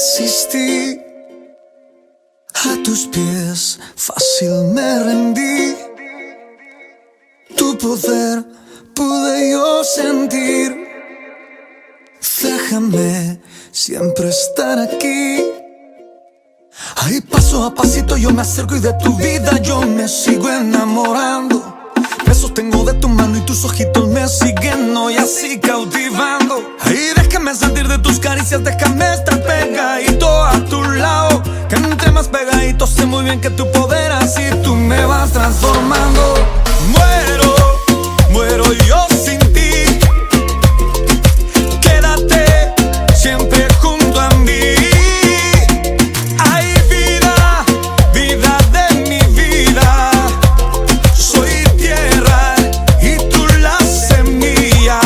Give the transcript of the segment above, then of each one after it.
resistí. A tus pies fácil me rendí. Tu poder pude yo sentir. Déjame siempre estar aquí. Ahí paso a pasito yo me acerco y de tu vida yo me sigo enamorando. Me sostengo de tu mano y tus ojitos me siguen hoy así cautivando. Ahí déjame sentir de tus caricias, déjame estar pegadito a tu lado. Que entre más pegadito sé muy bien que tu poder así tú me vas transformando. Muero yo sin ti. Quédate siempre junto a mí. Ay, vida de mi vida. Soy tierra y tú la semilla.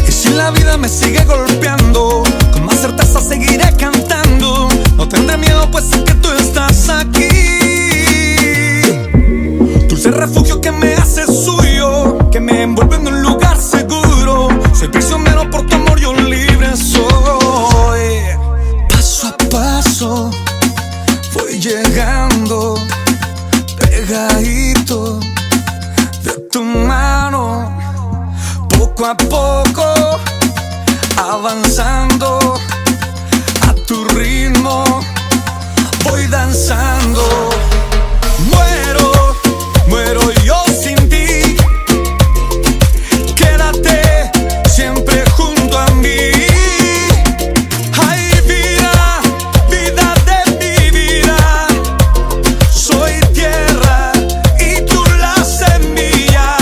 Y si la vida me sigue golpeando, con más certeza seguiré cantando. No tendré miedo pues sé que tú estás aquí. Dulce refugio que me hace suyo, que me envuelve en un lugar seguro. Soy prisionero por tu amor, yo libre soy. Paso a paso voy llegando, pegadito de tu mano. Poco a poco avanzando a tu ritmo, voy danzando. Muero yo sin ti. Quédate siempre junto a mí. Ay, vida de mi vida. Soy tierra y tú la semilla.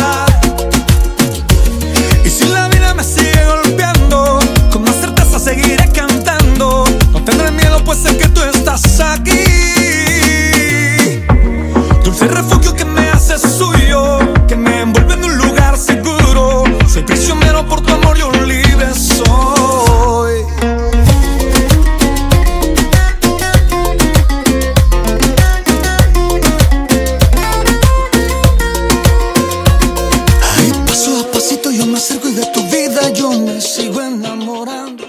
Y si la vida me sigue golpeando, con más certeza seguiré cantando. No tendré miedo pues sé que tú estás aquí. Dulce refugio que me hace suyo, que me envuelve en un lugar seguro. Soy prisionero por tu amor, yo libre soy. Ahí paso a pasito yo me acerco y de tu vida yo me sigo enamorando.